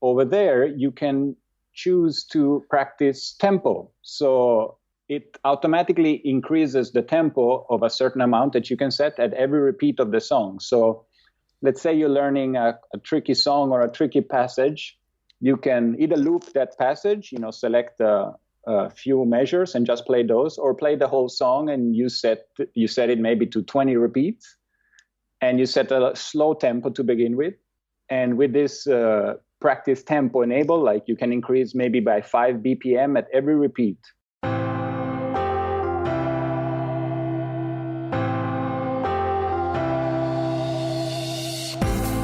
over there, you can choose to practice tempo. So it automatically increases the tempo of a certain amount that you can set at every repeat of the song. So let's say you're learning a tricky song or a tricky passage. You can either loop that passage, select a few measures and just play those, or play the whole song and you set it maybe to 20 repeats, and you set a slow tempo to begin with. And with this practice tempo enabled, like you can increase maybe by 5 BPM at every repeat.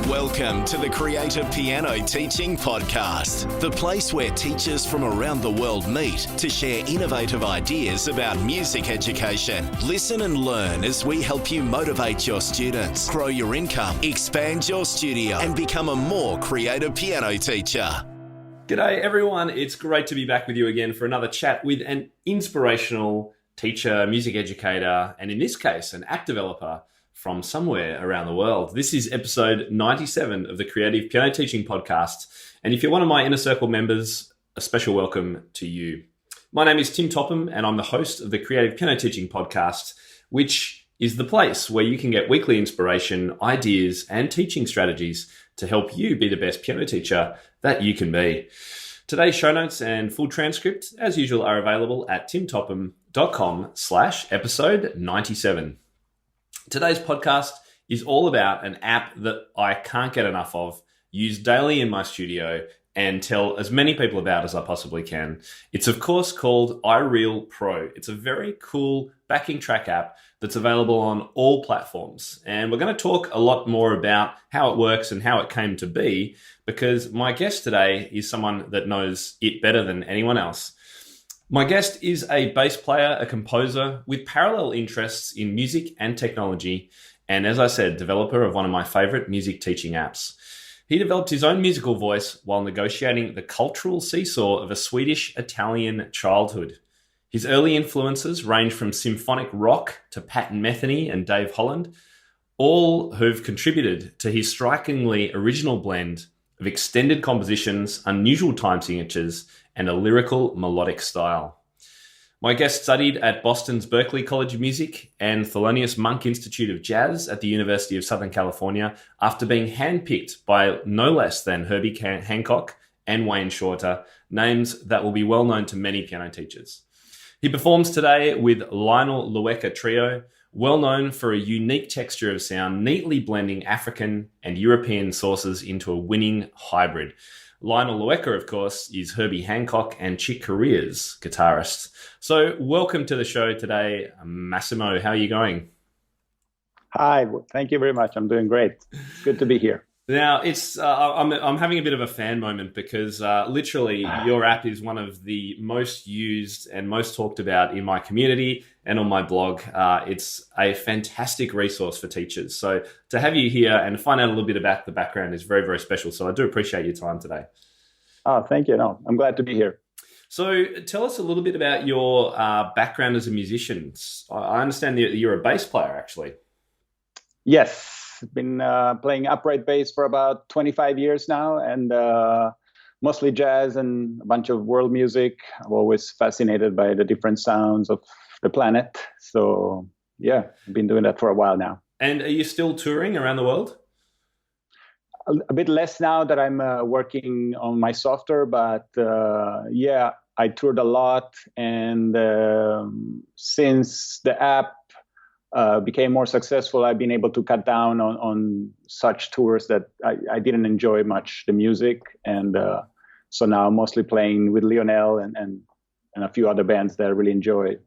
Welcome to the Creative Piano Teaching Podcast, the place where teachers from around the world meet to share innovative ideas about music education. Listen and learn as we help you motivate your students, grow your income, expand your studio, and become a more creative piano teacher. G'day everyone, it's great to be back with you again for another chat with an inspirational teacher, music educator, and in this case, an app developer from somewhere around the world. This is episode 97 of the Creative Piano Teaching Podcast. And if you're one of my Inner Circle members, a special welcome to you. My name is Tim Topham, and I'm the host of the Creative Piano Teaching Podcast, which is the place where you can get weekly inspiration, ideas, and teaching strategies to help you be the best piano teacher that you can be. Today's show notes and full transcript, as usual, are available at timtopham.com/episode 97. Today's podcast is all about an app that I can't get enough of, use daily in my studio, and tell as many people about as I possibly can. It's of course called iReal Pro. It's a very cool backing track app that's available on all platforms. And we're going to talk a lot more about how it works and how it came to be, because my guest today is someone that knows it better than anyone else. My guest is a bass player, a composer with parallel interests in music and technology, and as I said, developer of one of my favorite music teaching apps. He developed his own musical voice while negotiating the cultural seesaw of a Swedish-Italian childhood. His early influences range from symphonic rock to Pat Metheny and Dave Holland, all who've contributed to his strikingly original blend of extended compositions, unusual time signatures, and a lyrical melodic style. My guest studied at Boston's Berklee College of Music and Thelonious Monk Institute of Jazz at the University of Southern California after being handpicked by no less than Herbie Hancock and Wayne Shorter, names that will be well known to many piano teachers. He performs today with Lionel Lueca Trio, well known for a unique texture of sound, neatly blending African and European sources into a winning hybrid. Lionel Lueca, of course, is Herbie Hancock and Chick Corea's guitarist. So welcome to the show today, Massimo. How are you going? Hi, thank you very much. I'm doing great. It's good to be here. Now, I'm having a bit of a fan moment because literally your app is one of the most used and most talked about in my community and on my blog. It's a fantastic resource for teachers. So to have you here and find out a little bit about the background is very, very special. So I do appreciate your time today. Oh, thank you. No, I'm glad to be here. So tell us a little bit about your background as a musician. I understand that you're a bass player, actually. Yes. Been playing upright bass for about 25 years now, and mostly jazz and a bunch of world music. I'm always fascinated by the different sounds of the planet. So yeah, I've been doing that for a while now. And are you still touring around the world? A bit less now that I'm working on my software, but yeah, I toured a lot. And since the app became more successful, I've been able to cut down on such tours that I didn't enjoy much the music. And so now I'm mostly playing with Lionel and a few other bands that I really enjoy.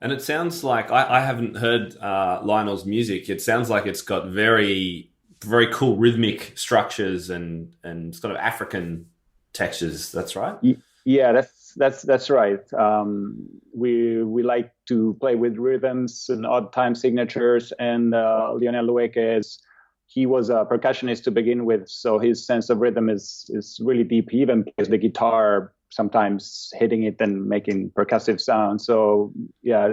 And it sounds like, I haven't heard Lionel's music. It sounds like it's got very, very cool rhythmic structures and sort of African textures. That's right? Yeah, that's right. We like to play with rhythms and odd time signatures, and Lionel Lueca he was a percussionist to begin with, so his sense of rhythm is really deep. He even plays the guitar, sometimes hitting it and making percussive sounds. So yeah,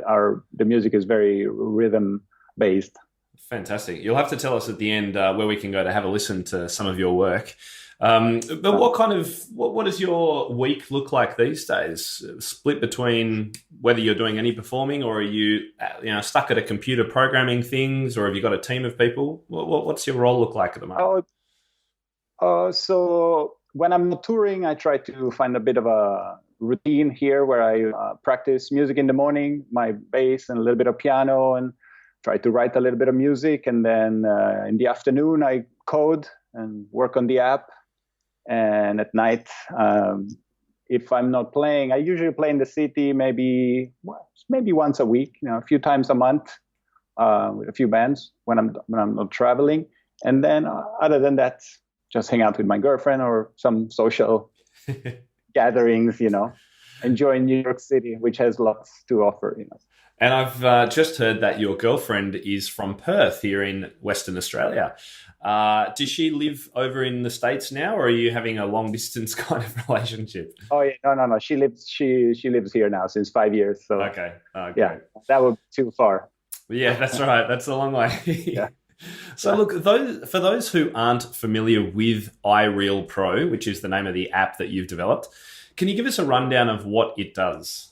the music is very rhythm based. Fantastic. You'll have to tell us at the end where we can go to have a listen to some of your work. But what does your week look like these days? Split between whether you're doing any performing, or are you stuck at a computer programming things, or have you got a team of people? What's your role look like at the moment? So when I'm not touring, I try to find a bit of a routine here where I practice music in the morning, my bass and a little bit of piano, and try to write a little bit of music. And then in the afternoon, I code and work on the app. And at night, if I'm not playing, I usually play in the city maybe once a week, a few times a month, with a few bands when I'm not traveling. And then other than that, just hang out with my girlfriend or some social gatherings, enjoying New York City, which has lots to offer. And I've just heard that your girlfriend is from Perth here in Western Australia. Does she live over in the States now, or are you having a long distance kind of relationship? Oh yeah, no. She lives here now since 5 years. So okay, yeah, that would be too far. Yeah, that's right. That's a long way. Yeah. So look, for those who aren't familiar with iReal Pro, which is the name of the app that you've developed, can you give us a rundown of what it does?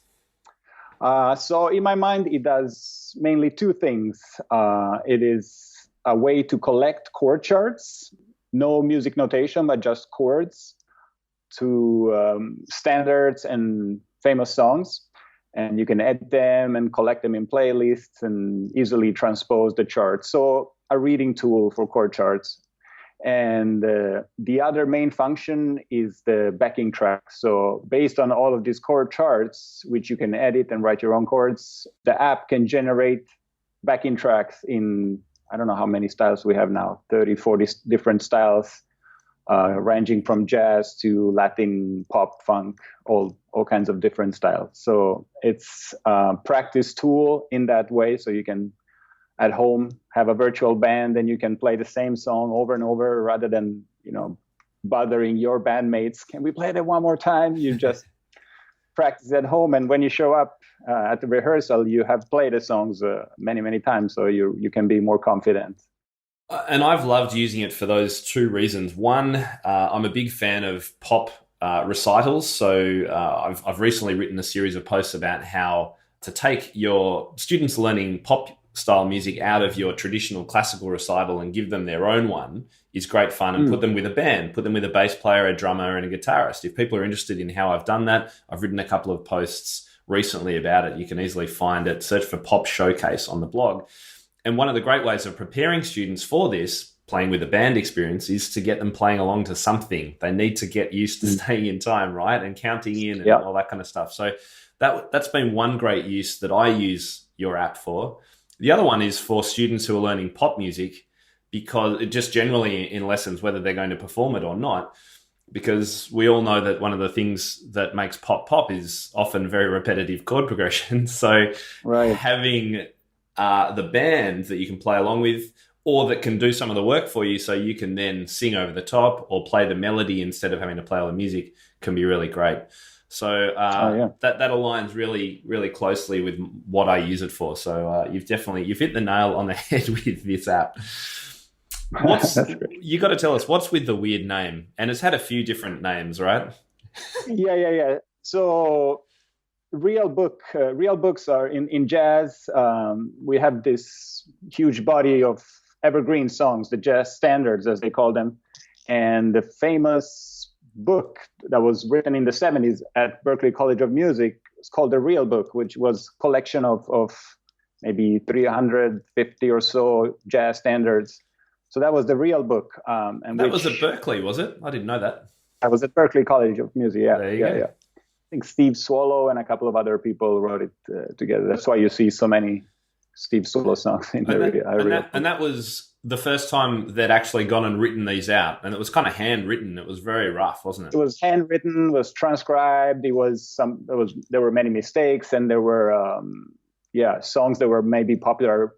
So in my mind, it does mainly two things. It is a way to collect chord charts, no music notation, but just chords to standards and famous songs. And you can edit them and collect them in playlists and easily transpose the charts. So a reading tool for chord charts. And the other main function is the backing track. So based on all of these chord charts, which you can edit and write your own chords, the app can generate backing tracks in, I don't know how many styles we have now, 30, 40 different styles, ranging from jazz to Latin, pop, funk, all kinds of different styles. So it's a practice tool in that way. So you can at home have a virtual band and you can play the same song over and over rather than, bothering your bandmates. Can we play that one more time? You just practice at home. And when you show up at the rehearsal, you have played the songs many, many times. So you can be more confident. And I've loved using it for those two reasons. One, I'm a big fan of pop recitals. So I've recently written a series of posts about how to take your students learning pop style music out of your traditional classical recital and give them their own one is great fun, and put them with a band, put them with a bass player, a drummer, and a guitarist. If people are interested in how I've done that, I've written a couple of posts recently about it. You can easily find it, search for Pop Showcase on the blog. And one of the great ways of preparing students for this, playing with a band experience, is to get them playing along to something. They need to get used to staying in time, right? And counting in and all that kind of stuff. So that's been one great use that I use your app for. The other one is for students who are learning pop music, because it just generally in lessons, whether they're going to perform it or not, because we all know that one of the things that makes pop is often very repetitive chord progression. So having the band that you can play along with, or that can do some of the work for you so you can then sing over the top or play the melody instead of having to play all the music, can be really great. So that aligns really, really closely with what I use it for. So you've hit the nail on the head with this app. You got to tell us, what's with the weird name? And it's had a few different names, right? Yeah. So real books are in jazz. We have this huge body of evergreen songs, the jazz standards, as they call them. And the famous book that was written in the 70s at Berklee College of Music is called The Real Book, which was a collection of maybe 350 or so jazz standards. So that was the real book. And that was at Berklee, was it? I didn't know that. I was at Berklee College of Music, yeah. There you go. I think Steve Swallow and a couple of other people wrote it together. That's why you see so many Steve Swallow songs in and that was the first time they'd actually gone and written these out. And it was kind of handwritten. It was very rough, wasn't it? It was handwritten, was transcribed. There were many mistakes, and there were songs that were maybe popular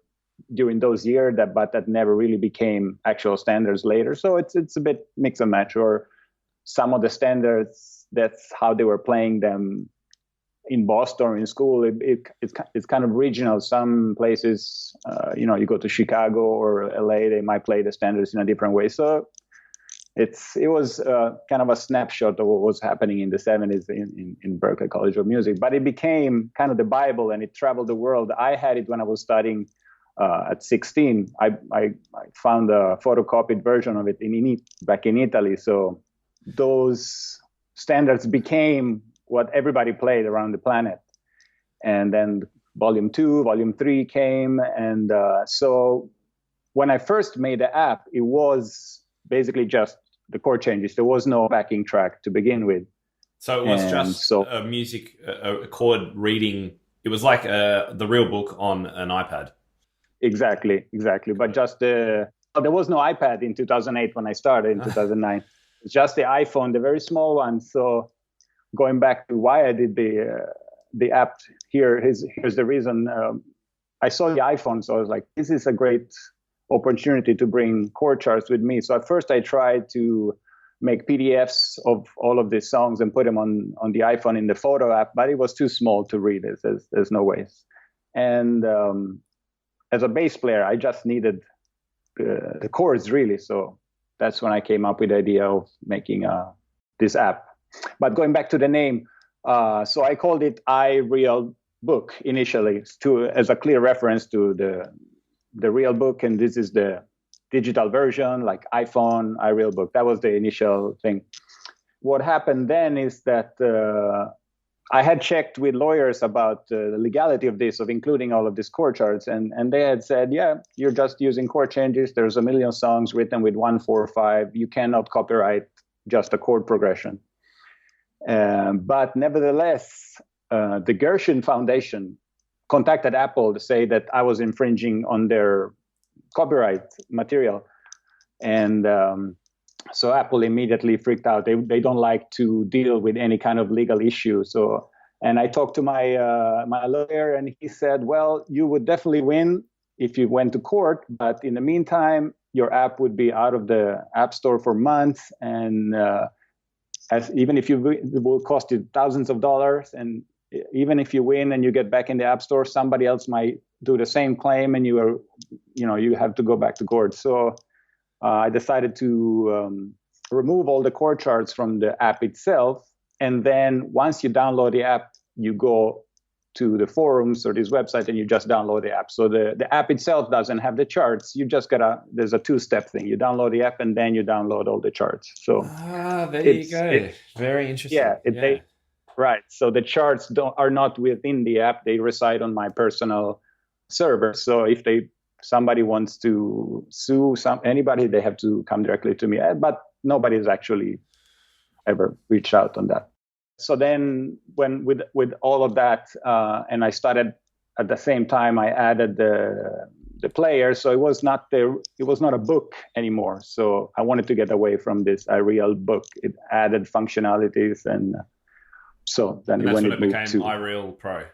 during those years that never really became actual standards later. So it's a bit mix and match, or some of the standards, that's how they were playing them in Boston or in school, it's kind of regional. Some places, you go to Chicago or LA, they might play the standards in a different way. So it was kind of a snapshot of what was happening in the 70s in Berklee College of Music. But it became kind of the Bible, and it traveled the world. I had it when I was studying at 16. I found a photocopied version of it back in Italy. So those standards became what everybody played around the planet. And then volume 2, volume 3 came. And so when I first made the app, it was basically just the chord changes. There was no backing track to begin with. So it was a chord reading. It was like the real book on an iPad. Exactly. But just there was no iPad in 2008 when I started in 2009. It's just the iPhone, the very small one. So going back to why I did the app here, here's the reason. I saw the iPhone, so I was like, this is a great opportunity to bring chord charts with me. So at first I tried to make PDFs of all of these songs and put them on the iPhone in the photo app, but it was too small to read. There's no ways. And as a bass player, I just needed the chords really. So that's when I came up with the idea of making this app. But going back to the name, so I called it iReal Book initially as a clear reference to the real book, and this is the digital version, like iPhone, iReal Book. That was the initial thing. What happened then is that I had checked with lawyers about the legality of this, of including all of these chord charts, and they had said, yeah, you're just using chord changes. There's a million songs written with 1, 4, 5. You cannot copyright just a chord progression. But nevertheless, the Gershwin Foundation contacted Apple to say that I was infringing on their copyright material. And so Apple immediately freaked out. They don't like to deal with any kind of legal issue. And I talked to my lawyer, and he said, well, you would definitely win if you went to court. But in the meantime, your app would be out of the App Store for months. And even if it will cost you thousands of dollars, and even if you win and you get back in the App Store, somebody else might do the same claim, and you have to go back to court. So I decided to remove all the chord charts from the app itself, and then once you download the app, you go to the forums or this website and you just download the app. So the app itself doesn't have the charts. You just there's a 2-step thing. You download the app and then you download all the charts. So there you go. Very interesting. Yeah, right. So the charts are not within the app. They reside on my personal server. So if somebody wants to sue anybody, they have to come directly to me. But nobody's actually ever reached out on that. So then when with all of that, and I started at the same time, I added the player. So it was not a book anymore. So I wanted to get away from this iReal Book. It added functionalities, and so then that's when it became iReal Pro.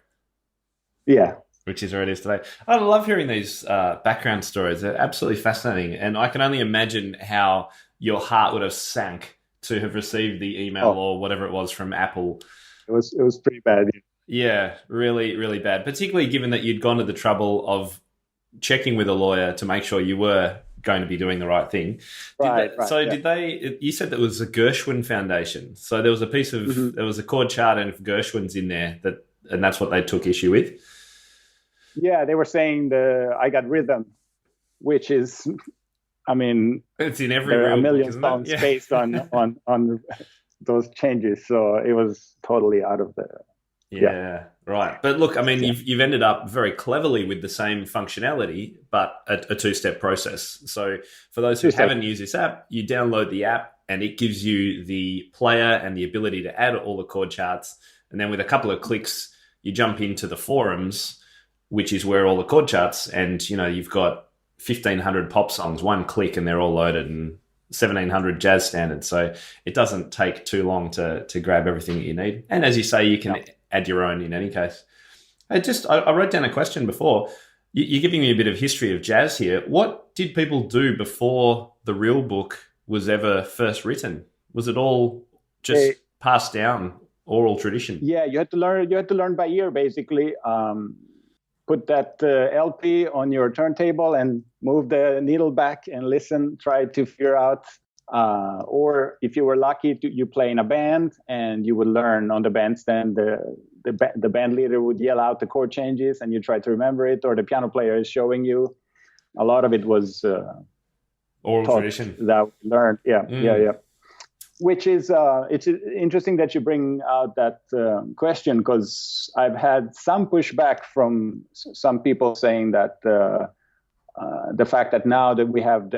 Yeah. Which is where it is today. I love hearing these background stories. They're absolutely fascinating. And I can only imagine how your heart would have sank to have received the email or whatever it was from Apple. It was pretty bad. Yeah, really, really bad. Particularly given that you'd gone to the trouble of checking with a lawyer to make sure you were going to be doing the right thing. Did they? You said that was the Gershwin Foundation. So there was a piece of there was a chord chart and Gershwin's in there and that's what they took issue with. Yeah, they were saying I got rhythm, which is, I mean, it's in every there are a million book, songs based on those changes. So it was totally out of the. Yeah, right. But look, I mean, you've ended up very cleverly with the same functionality, but a 2-step process. So for those who haven't used this app, you download the app and it gives you the player and the ability to add all the chord charts. And then with a couple of clicks, you jump into the forums, which is where all the chord charts, and you've got 1,500 pop songs, one click, and they're all loaded, and 1,700 jazz standards. So it doesn't take too long to grab everything that you need. And as you say, you can add your own in any case. I wrote down a question before. You're giving me a bit of history of jazz here. What did people do before the real book was ever first written? Was it all just passed down oral tradition. Yeah, you had to learn by ear, basically. Put that LP on your turntable and move the needle back and listen, try to figure out, or if you were lucky, you play in a band and you would learn on the bandstand. The band leader would yell out the chord changes and you try to remember it, or the piano player is showing you. A lot of it was oral tradition that we learned. Yeah. Which is it's interesting that you bring out that question, because I've had some pushback from some people saying that the fact that now that we have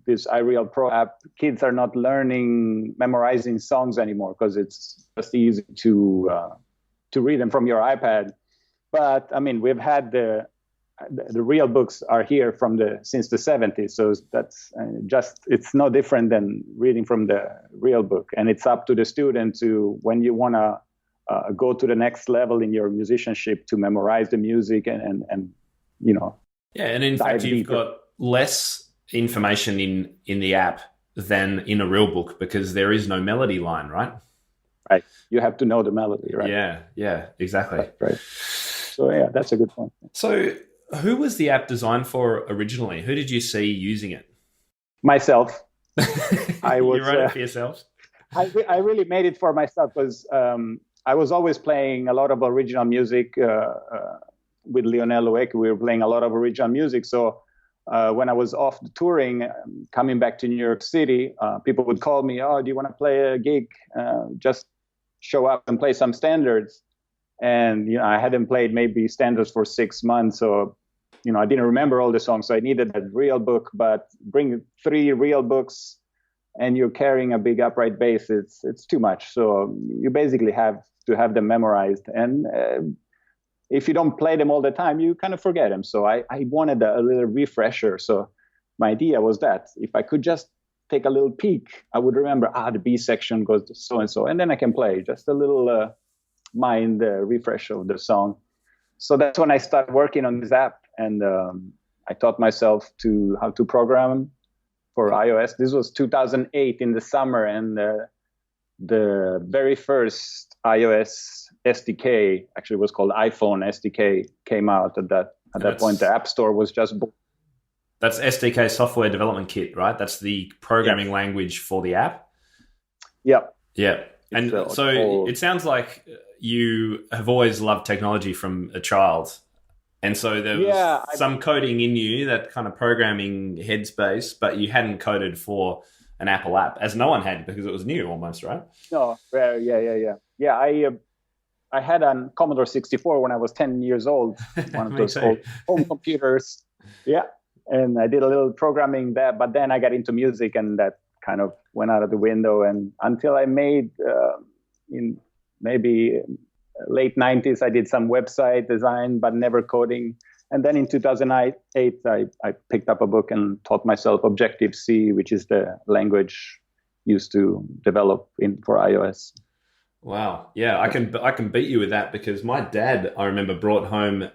this iReal Pro app, kids are not memorizing songs anymore because it's just easy to read them from your iPad. But I mean, we've had the real books are here since the 70s, so that's it's no different than reading from the real book. And it's up to the student to, when you want to go to the next level in your musicianship, to memorize the music and you know. Yeah, and in fact, you've got less information in the app than in a real book, because there is no melody line, right? Right. You have to know the melody, right? Yeah, exactly. Right. So yeah, that's a good point. So who was the app designed for originally? Who did you see using it? Myself. You wrote it for yourself? I really made it for myself, because I was always playing a lot of original music with Lionel Loeck. We were playing a lot of original music. So when I was off the touring, coming back to New York City, people would call me, "Oh, do you want to play a gig? Just show up and play some standards." And, you know, I hadn't played maybe standards for 6 months. So, you know, I didn't remember all the songs. So I needed that real book, but bring 3 real books and you're carrying a big upright bass, it's too much. So you basically have to have them memorized. And if you don't play them all the time, you kind of forget them. So I wanted a little refresher. So my idea was that if I could just take a little peek, I would remember, the B section goes to so-and-so, and then I can play just a little mind refresh of the song. So that's when I started working on this app, and I taught myself how to program for iOS. This was 2008 in the summer, and the very first iOS SDK, actually was called iPhone SDK, came out at that point. The App Store was just born. That's SDK, Software Development Kit, right? That's the programming language for the app? Yeah. And so it sounds like you have always loved technology from a child. And so there was some coding in you, that kind of programming headspace, but you hadn't coded for an Apple app, as no one had, because it was new almost, right? No, yeah. I had a Commodore 64 when I was 10 years old, one of those old home computers. Yeah. And I did a little programming there, but then I got into music, and that kind of went out of the window. And until I made, in maybe late 90s, I did some website design, but never coding. And then in 2008, I picked up a book and taught myself Objective-C, which is the language used to develop for iOS. Wow. Yeah, I can beat you with that, because my dad, I remember, brought home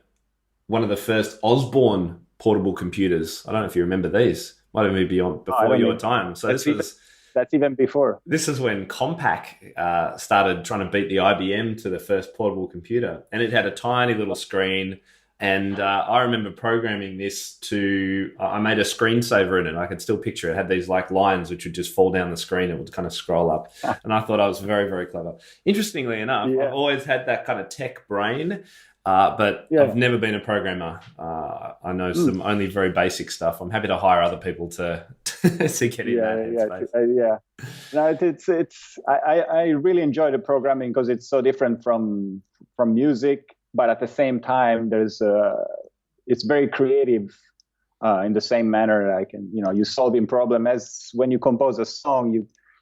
one of the first Osborne portable computers. I don't know if you remember these. Might have been before your time. So that's even before. This is when Compaq started trying to beat the IBM to the first portable computer, and it had a tiny little screen. And I remember programming this I made a screensaver in it. I could still picture it. It had these like lines which would just fall down the screen. It would kind of scroll up. And I thought I was very, very clever. Interestingly enough, I've always had that kind of tech brain, but I've never been a programmer. I know some only very basic stuff. I'm happy to hire other people to get in that headspace. No, I really enjoy the programming because it's so different from music. But at the same time, it's very creative in the same manner. You solving problem as when you compose a song,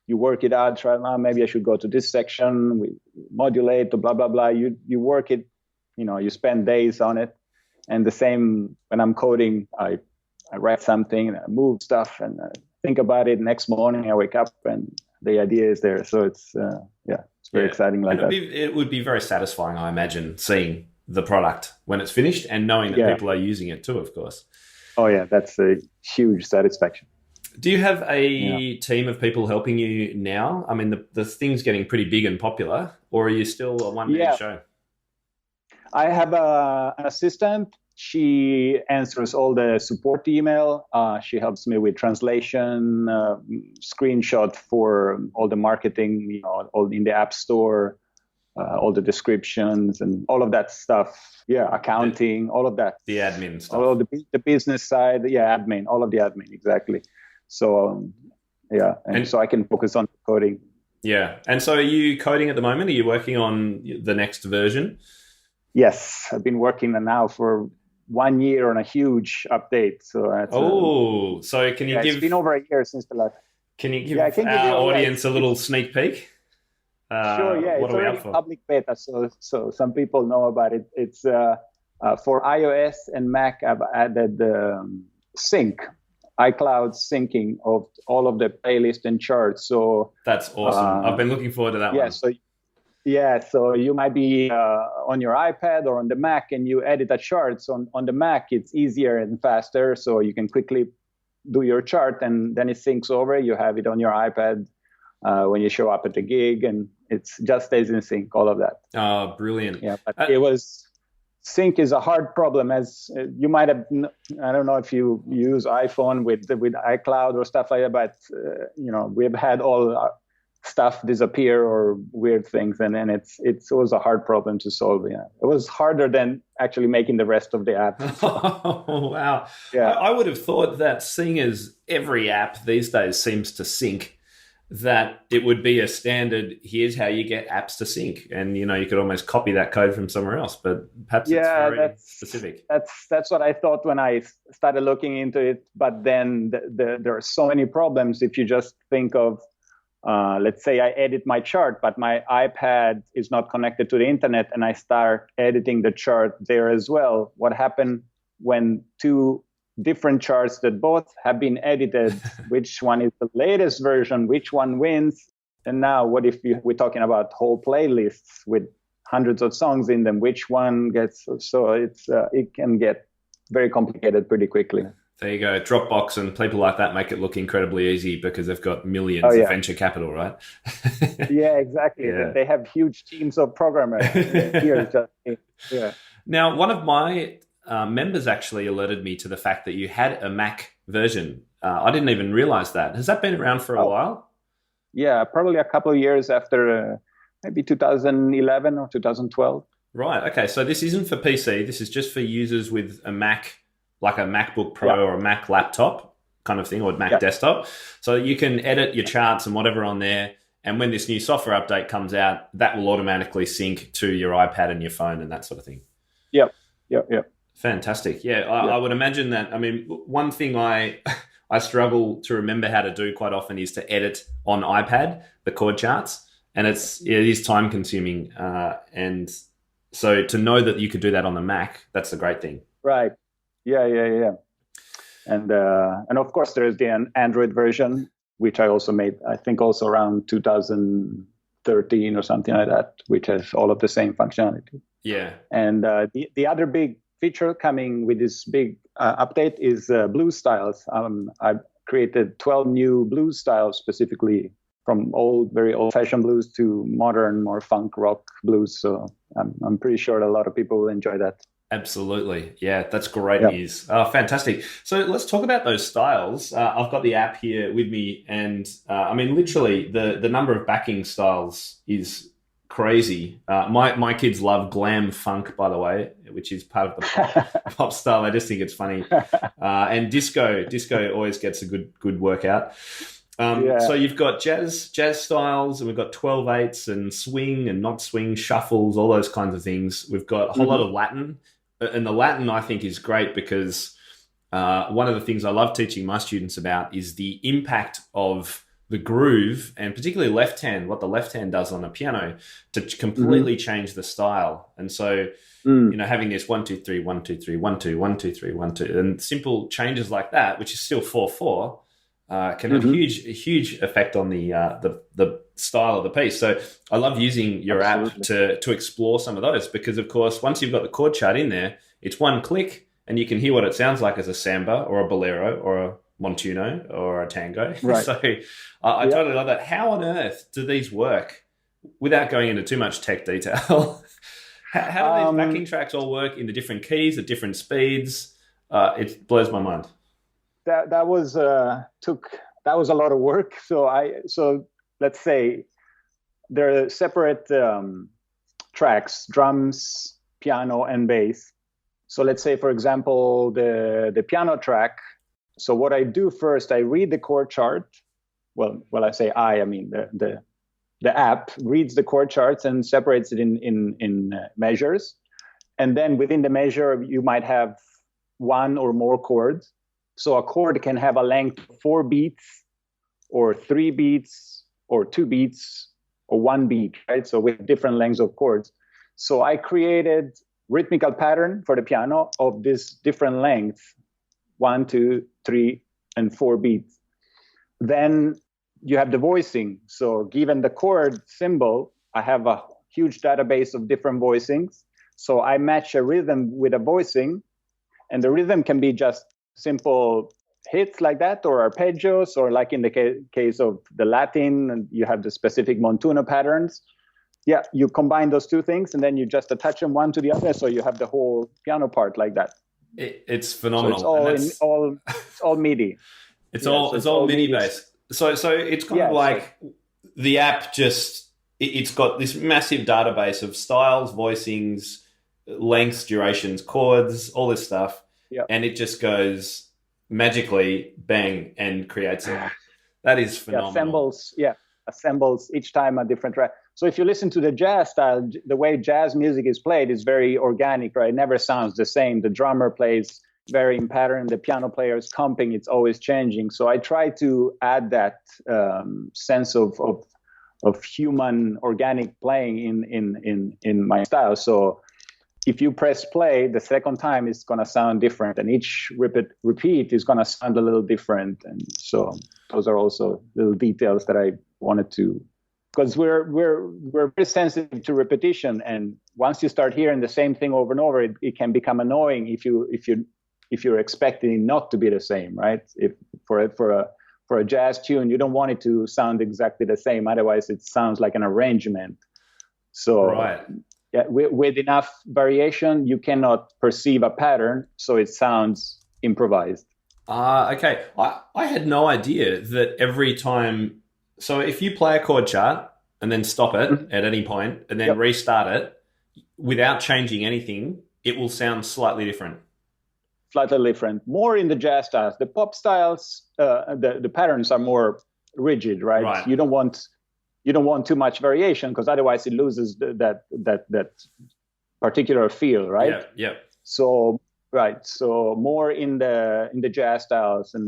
you work it out. Try, maybe I should go to this section. We modulate, blah blah blah. You work it. You spend days on it. And the same when I'm coding, I write something, and I move stuff, and I think about it. Next morning, I wake up and the idea is there. So it's very exciting like that. It would be very satisfying, I imagine, seeing the product when it's finished and knowing that people are using it too, of course. Oh, yeah, that's a huge satisfaction. Do you have a team of people helping you now? I mean, the thing's getting pretty big and popular, or are you still a one-man show? I have an assistant. She answers all the support email. She helps me with translation, screenshot for all the marketing, all in the App Store, all the descriptions and all of that stuff. Yeah, accounting, all of that. The admin stuff. All of the business side. Yeah, admin, all of the admin, exactly. So, and so I can focus on coding. Yeah. And so are you coding at the moment? Are you working on the next version? Yes, I've been working now for 1 year on a huge update. So so can you give? It's been over a year since the last. Can you give our audience a little sneak peek? Sure. Yeah, what it's already public beta, so some people know about it. It's for iOS and Mac. I've added sync, iCloud syncing of all of the playlist and charts. So that's awesome. I've been looking forward to that one. So you might be on your iPad or on the Mac, and you edit a chart. So on the Mac, it's easier and faster, so you can quickly do your chart, and then it syncs over. You have it on your iPad when you show up at the gig, and it just stays in sync, all of that. Oh, brilliant. Yeah, but sync is a hard problem, as you might have, I don't know if you use iPhone with iCloud or stuff like that, but we've had all our stuff disappear or weird things, and then it was a hard problem to solve. Yeah, it was harder than actually making the rest of the app. Oh, wow. Yeah, I would have thought that seeing as every app these days seems to sync, that it would be a standard, here's how you get apps to sync, and you could almost copy that code from somewhere else, but perhaps it's very specific. That's what I thought when I started looking into it, but then there are so many problems. If you just think of let's say I edit my chart, but my iPad is not connected to the internet, and I start editing the chart there as well. What happened when two different charts that both have been edited? Which one is the latest version? Which one wins? And now, what if we're talking about whole playlists with hundreds of songs in them? Which one gets? So it can get very complicated pretty quickly. There you go. Dropbox and people like that make it look incredibly easy because they've got millions of venture capital, right? Yeah, exactly. Yeah. They have huge teams of programmers. Now, one of my members actually alerted me to the fact that you had a Mac version. I didn't even realize that. Has that been around for a while? Yeah, probably a couple of years after maybe 2011 or 2012. Right. Okay. So this isn't for PC. This is just for users with a Mac, like a MacBook Pro or a Mac laptop kind of thing, or Mac desktop. So you can edit your charts and whatever on there. And when this new software update comes out, that will automatically sync to your iPad and your phone and that sort of thing. Yep. Fantastic. Yeah, I would imagine that. I mean, one thing I struggle to remember how to do quite often is to edit on iPad, the chord charts. And it is time consuming. And so to know that you could do that on the Mac, that's the great thing. Right. Yeah. And of course, there's the Android version, which I also made, I think also around 2013 or something like that, which has all of the same functionality. Yeah. And the other big feature coming with this big update is blues styles. I've created 12 new blues styles, specifically from very old-fashioned blues to modern, more funk rock blues. So I'm pretty sure a lot of people will enjoy that. Absolutely. Yeah, that's great news. Oh, fantastic. So let's talk about those styles. I've got the app here with me, and I mean, literally the number of backing styles is crazy. My kids love glam funk, by the way, which is part of the pop style. I just think it's funny. And disco always gets a good workout. So you've got jazz styles, and we've got 12/8 and swing and not swing, shuffles, all those kinds of things. We've got a whole lot of Latin. And the Latin, I think, is great because one of the things I love teaching my students about is the impact of the groove, and particularly left hand, what the left hand does on a piano to completely change the style. And so, having this 1 2 3 1 2 3 1 2 1 2 3 1 2, and simple changes like that, which is still 4/4, can have a huge effect on the style of the piece. So I love using your app to explore some of those, because of course, once you've got the chord chart in there, it's one click and you can hear what it sounds like as a samba or a bolero or Montuno or a tango. Right. So I totally love that. How on earth do these work without going into too much tech detail? How do these backing tracks all work in the different keys at different speeds? It blows my mind. That was a lot of work. So let's say there are separate tracks: drums, piano, and bass. So let's say, for example, the piano track. So what I do first, I read the chord chart. Well, I say I mean the app reads the chord charts and separates it in measures. And then within the measure, you might have one or more chords. So a chord can have a length of 4 beats or 3 beats or 2 beats or 1 beat, right? So with different lengths of chords. So I created rhythmical pattern for the piano of this different length, 1, 2, 3, and 4 beats. Then you have the voicing. So given the chord symbol, I have a huge database of different voicings. So I match a rhythm with a voicing, and the rhythm can be just simple hits like that, or arpeggios, or like in the case of the Latin, you have the specific Montuno patterns. Yeah, you combine those two things, and then you just attach them one to the other, so you have the whole piano part like that. It's phenomenal. So it's all MIDI. It's all MIDI based. So it's kind of like the app it's got this massive database of styles, voicings, lengths, durations, chords, all this stuff. Yeah. And it just goes magically bang and creates it. That is phenomenal. Assembles each time a different track. So if you listen to the jazz style, the way jazz music is played is very organic, right? It never sounds the same. The drummer plays very in pattern. The piano player is comping. It's always changing. So I try to add that sense of human organic playing in my style. So if you press play, the second time it's going to sound different, and each repeat is going to sound a little different. And so those are also little details that I wanted to, because we're very sensitive to repetition, and once you start hearing the same thing over and over, it can become annoying if you're expecting it not to be the same, right? If for a jazz tune, you don't want it to sound exactly the same, otherwise it sounds like an arrangement. So right. Yeah, with enough variation, you cannot perceive a pattern, so it sounds improvised. Okay. I had no idea that every time. So if you play a chord chart and then stop it at any point and then restart it without changing anything, it will sound slightly different. Slightly different. More in the jazz styles. The pop styles, the patterns are more rigid, right? You don't want too much variation, because otherwise it loses that particular feel, right? Yeah. So more in the jazz styles and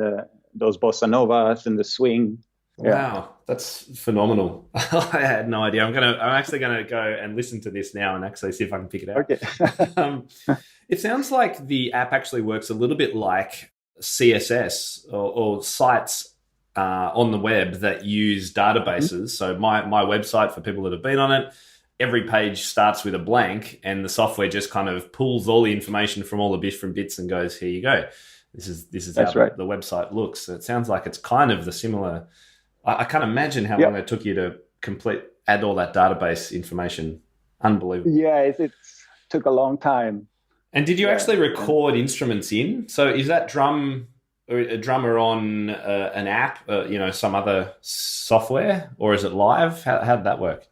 those bossa novas and the swing. Wow, that's phenomenal. I had no idea. I'm actually gonna go and listen to this now and actually see if I can pick it out. Okay. It sounds like the app actually works a little bit like CSS or sites on the web that use databases. So my website, for people that have been on it, every page starts with a blank, and the software just kind of pulls all the information from all the different bits and goes, here you go. This is how the website looks. So it sounds like it's kind of the similar. I can't imagine how long it took you to add all that database information. Unbelievable. Yeah, it took a long time. And did you actually record instruments in? So is that a drummer on an app, some other software, or is it live? How did that work?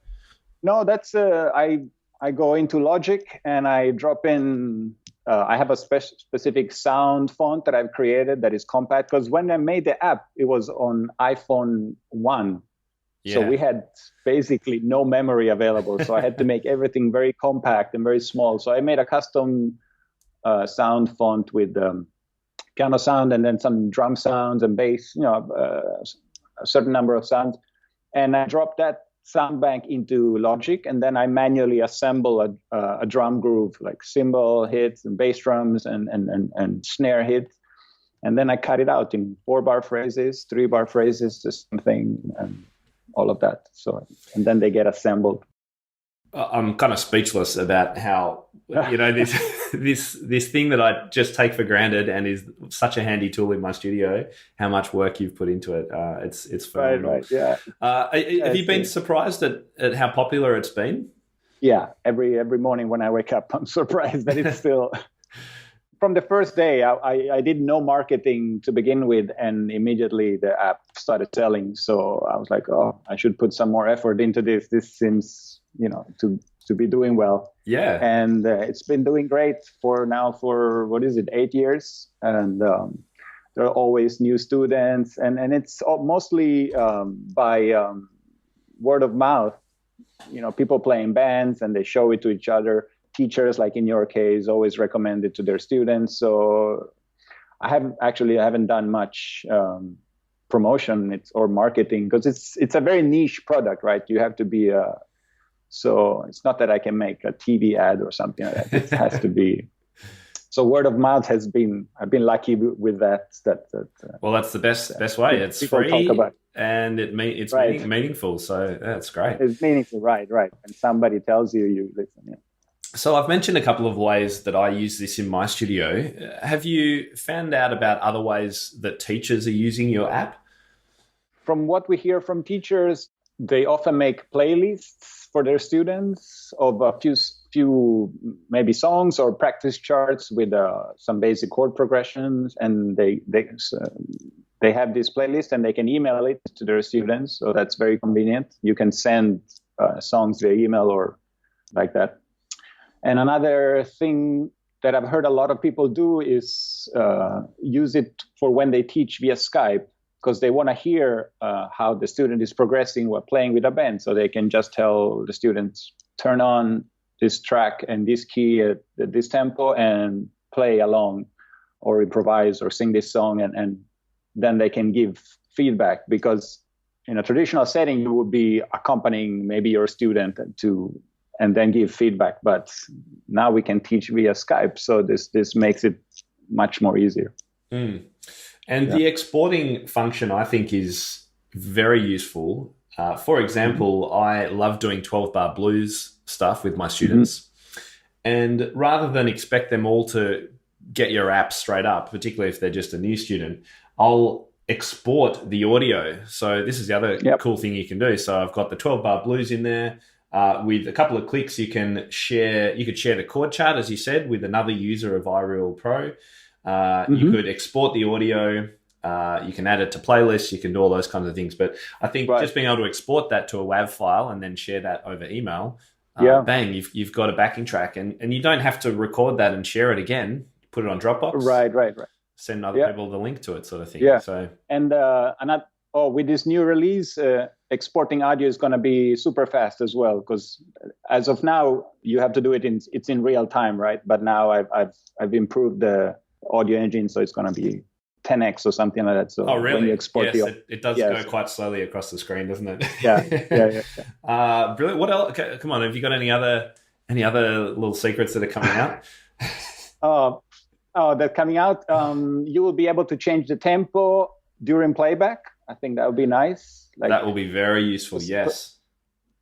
No, that's I go into Logic and I drop in. I have a specific sound font that I've created that is compact, because when I made the app, it was on iPhone 1. Yeah. So we had basically no memory available. So I had to make everything very compact and very small. So I made a custom sound font with piano sound and then some drum sounds and bass, a certain number of sounds. And I dropped that sound bank into Logic, and then I manually assemble a drum groove, like cymbal hits and bass drums and snare hits. And then I cut it out in 4-bar phrases, 3-bar phrases, the same thing, and all of that. So, and then they get assembled. I'm kind of speechless about how, this thing that I just take for granted and is such a handy tool in my studio, how much work you've put into it. It's phenomenal. Right, yeah. Have you been surprised at how popular it's been? Yeah, every morning when I wake up, I'm surprised that it's still. From the first day, I did no marketing to begin with, and immediately the app started selling. So I was like, oh, I should put some more effort into this. This seems, to be doing well. Yeah. And it's been doing great for 8 years. And there are always new students. And it's mostly by word of mouth. People play in bands and they show it to each other. Teachers, like in your case, always recommend it to their students. So I haven't done much promotion or marketing, because it's a very niche product, right? You have to be so it's not that I can make a TV ad or something like that. It has to be. So word of mouth I've been lucky with that. Well, that's the best way. It's free and it's right. Meaningful. So that's great. It's meaningful, right. And somebody tells you listen. Yeah. So I've mentioned a couple of ways that I use this in my studio. Have you found out about other ways that teachers are using your app? From what we hear from teachers, they often make playlists for their students of a few maybe songs or practice charts with some basic chord progressions, and they have this playlist and they can email it to their students. So that's very convenient. You can send songs via email or like that. And another thing that I've heard a lot of people do is use it for when they teach via Skype, because they want to hear how the student is progressing while playing with a band. So they can just tell the students, turn on this track and this key at this tempo and play along or improvise or sing this song. And then they can give feedback, because in a traditional setting, you would be accompanying maybe your student and then give feedback. But now we can teach via Skype. So this makes it much more easier. Mm. And the exporting function, I think, is very useful. For example, I love doing 12-bar blues stuff with my students. And rather than expect them all to get your app straight up, particularly if they're just a new student, I'll export the audio. So this is the other cool thing you can do. So I've got the 12-bar blues in there. With a couple of clicks, you could share the chord chart, as you said, with another user of iReal Pro. You could export the audio. You can add it to playlists. You can do all those kinds of things. But I think just being able to export that to a WAV file and then share that over email, bang, you've got a backing track. And you don't have to record that and share it again. Put it on Dropbox. Right. Send other people the link to it, sort of thing. Yeah. So and with this new release, exporting audio is going to be super fast as well, because as of now you have to do it's in real time, right? But now I've improved the audio engine, so it's going to be 10x or something like that. So really? When you export it does go quite slowly across the screen, doesn't it? Yeah. Brilliant. What else? Okay, come on, have you got any other little secrets that are coming out? They're coming out. You will be able to change the tempo during playback. I think that would be nice. That will be very useful. Yes.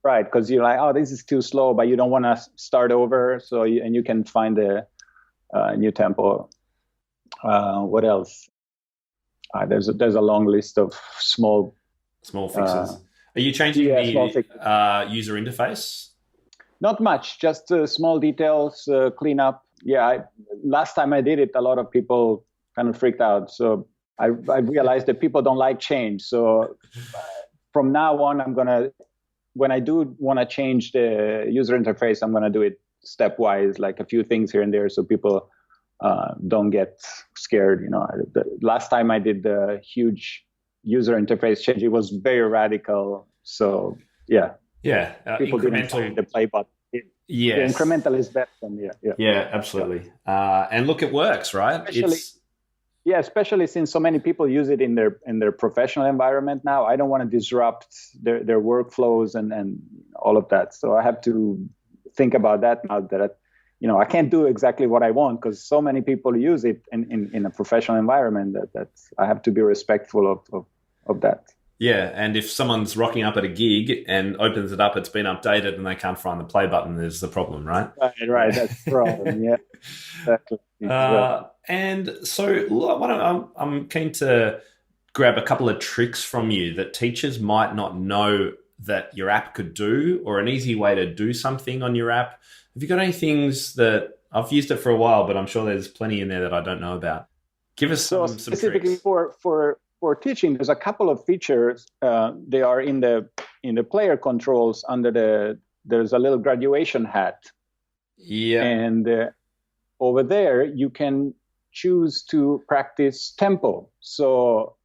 Right, because you're like, this is too slow, but you don't want to start over. So you can find the new tempo. What else? There's a long list of small fixes. Are you changing the user interface? Not much, just small details, clean up. Yeah, last time I did it, a lot of people kind of freaked out. So I realized that people don't like change. So from now on, when I do want to change the user interface, I'm going to do it stepwise, like a few things here and there, so people don't get scared. The last time I did the huge user interface change, it was very radical. So people didn't find the play button. Yes, the incremental is better than absolutely. And look, it works, right? Especially since so many people use it in their professional environment now. I don't want to disrupt their workflows and all of that. So I have to think about that now that I can't do exactly what I want, because so many people use it in a professional environment that I have to be respectful of that. Yeah, and if someone's rocking up at a gig and opens it up, it's been updated and they can't find the play button, there's the problem, right? Right. That's the problem. Yeah, exactly. Exactly. And so I'm keen to grab a couple of tricks from you that teachers might not know that your app could do, or an easy way to do something on your app. Have you got any things that I've used it for a while, but I'm sure there's plenty in there that I don't know about? Give us So some specifically tricks. for teaching, there's a couple of features. They are in the player controls there's a little graduation hat, Yeah. and over there you can choose to practice tempo. So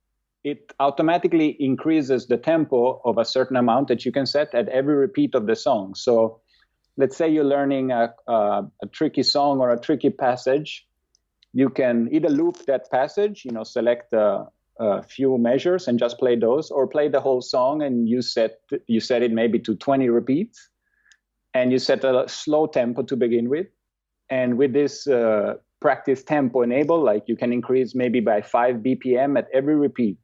it automatically increases the tempo of a certain amount that you can set at every repeat of the song. So let's say you're learning a tricky song or a tricky passage. You can either loop that passage, select a few measures and just play those, or play the whole song and you set it maybe to 20 repeats, and you set a slow tempo to begin with. And with this practice tempo enable, like you can increase maybe by 5 BPM at every repeat.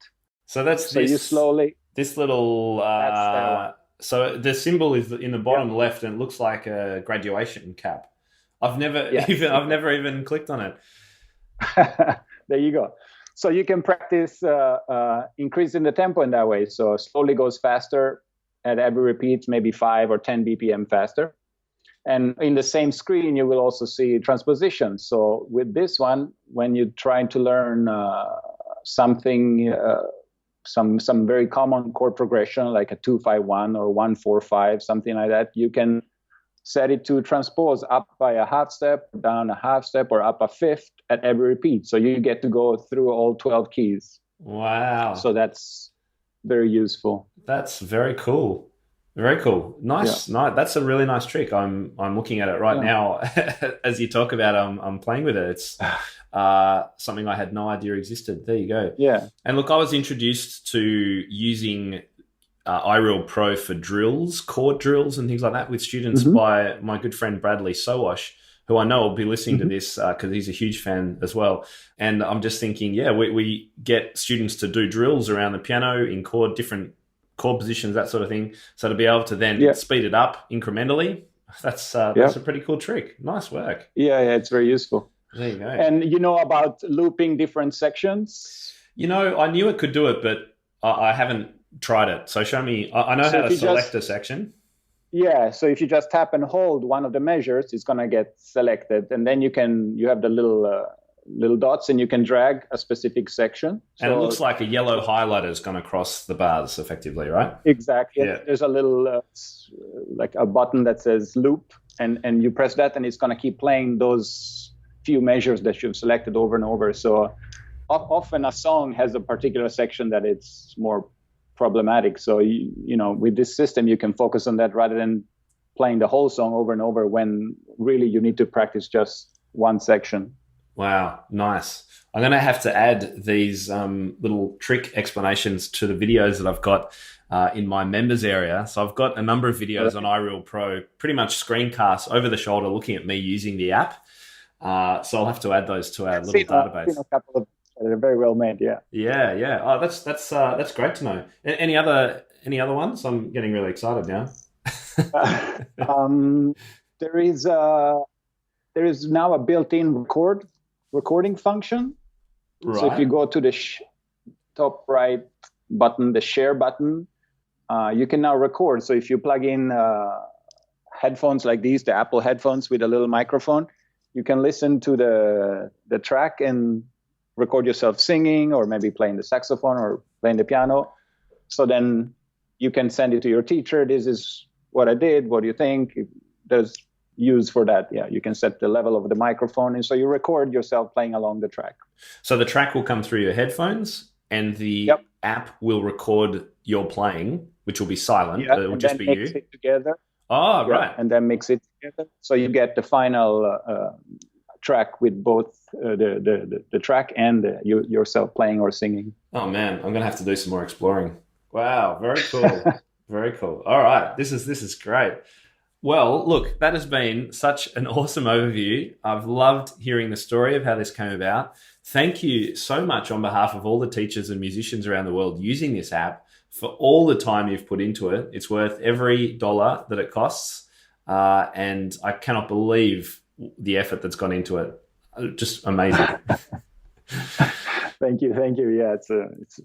So that's so this, you slowly. this little. That's that one. So the symbol is in the bottom left, and it looks like a graduation cap. I've never even clicked on it. There you go. So you can practice increasing the tempo in that way. So slowly goes faster at every repeat, maybe 5 or 10 BPM faster. And in the same screen, you will also see transposition. So with this one, when you're trying to learn something, some very common chord progression, like a 2-5-1 or 1-4-5, something like that, you can set it to transpose up by a half step, down a half step, or up a fifth at every repeat. So you get to go through all 12 keys. Wow. So that's very useful. That's very cool. Very cool. Nice. Yeah. Nice. That's a really nice trick. I'm looking at it right now as you talk about it. I'm playing with it. It's something I had no idea existed. There you go. Yeah. And look, I was introduced to using iReal Pro for drills, chord drills and things like that with students by my good friend Bradley Sowash, who I know will be listening to this because he's a huge fan as well. And I'm just thinking, we get students to do drills around the piano in different chord positions, that sort of thing. So to be able to then speed it up incrementally, that's a pretty cool trick. Nice work. Yeah, it's very useful. There you go. And you know about looping different sections? I knew it could do it, but I haven't tried it. So show me. I know how to select a section. Yeah, so if you just tap and hold one of the measures, it's going to get selected. And then you have the little dots and you can drag a specific section. And it looks like a yellow highlighter has gone across the bars effectively, right? Exactly. Yeah. There's a little like a button that says loop, and you press that and it's going to keep playing those few measures that you've selected over and over. So often a song has a particular section that it's more problematic. So, with this system, you can focus on that rather than playing the whole song over and over when really you need to practice just one section. Wow, nice. I'm going to have to add these little trick explanations to the videos that I've got in my members area. So I've got a number of videos on iReal Pro, pretty much screencasts over the shoulder looking at me using the app. So I'll have to add those to our little database. I've seen a couple of they're very well made, yeah. Yeah. Oh, that's great to know. Any other ones? I'm getting really excited now. There is now a built-in recording function. Right. So if you go to the top right button, the share button, you can now record. So if you plug in headphones like these, the Apple headphones with a little microphone, you can listen to the track and record yourself singing, or maybe playing the saxophone or playing the piano. So then you can send it to your teacher. This is what I did. What do you think? There's use for that. Yeah, you can set the level of the microphone, and so you record yourself playing along the track. So the track will come through your headphones, and the app will record your playing, which will be silent. Yeah, it will just be you. Mix it together. Oh, right. And then mix it together, so you get the final track with both the track and yourself playing or singing. Oh man, I'm gonna have to do some more exploring. Wow, very cool. Very cool. All right, this is great. Well, look, that has been such an awesome overview. I've loved hearing the story of how this came about. Thank you so much on behalf of all the teachers and musicians around the world using this app for all the time you've put into it. It's worth every dollar that it costs. And I cannot believe the effort that's gone into it. Just amazing. Thank you. Yeah,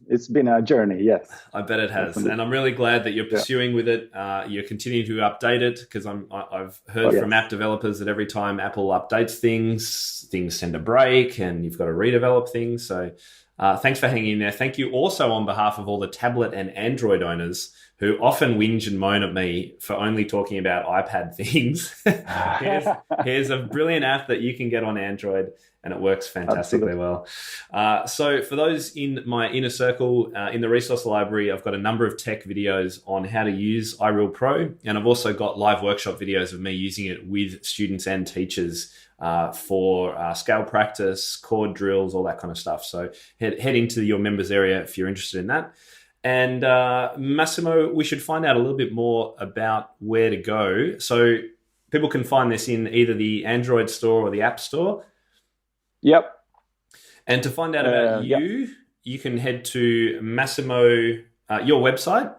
it's been a journey. Yes, I bet it has, definitely. And I'm really glad that you're pursuing with it. You're continuing to update it, because I've heard from app developers that every time Apple updates things tend to break, and you've got to redevelop things. So thanks for hanging in there. Thank you also on behalf of all the tablet and Android owners who often whinge and moan at me for only talking about iPad things. Here's a brilliant app that you can get on Android, and it works fantastically well. So for those in my inner circle, in the resource library, I've got a number of tech videos on how to use iReal Pro, and I've also got live workshop videos of me using it with students and teachers for scale practice, chord drills, all that kind of stuff. So head into your members area if you're interested in that. And Massimo, we should find out a little bit more about where to go. So people can find this in either the Android store or the App Store. Yep. And to find out about you can head to Massimo, your website.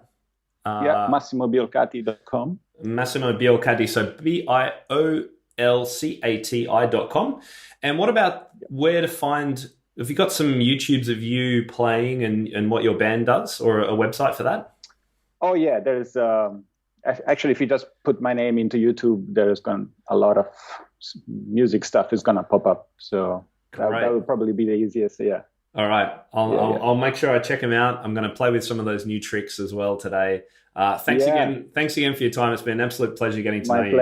MassimoBiolcati.com. Massimo Biolcati, so BIOLCATI.com. And what about where to find... Have you got some YouTubes of you playing and what your band does, or a website for that? Oh, yeah. There's actually, if you just put my name into YouTube, there's a lot of music stuff is going to pop up. So that would probably be the easiest. Yeah. All right. I'll make sure I check them out. I'm going to play with some of those new tricks as well today. Thanks again for your time. It's been an absolute pleasure getting to know you.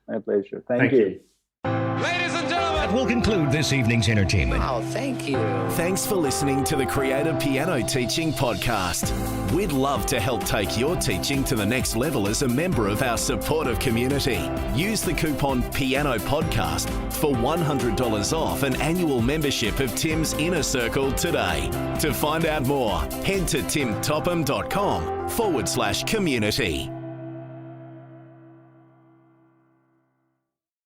My pleasure. Thank you. Ladies and gentlemen, that will conclude this evening's entertainment. Oh, thank you. Thanks for listening to the Creative Piano Teaching Podcast. We'd love to help take your teaching to the next level as a member of our supportive community. Use the coupon Piano Podcast for $100 off an annual membership of Tim's Inner Circle today. To find out more, head to timtopham.com/community.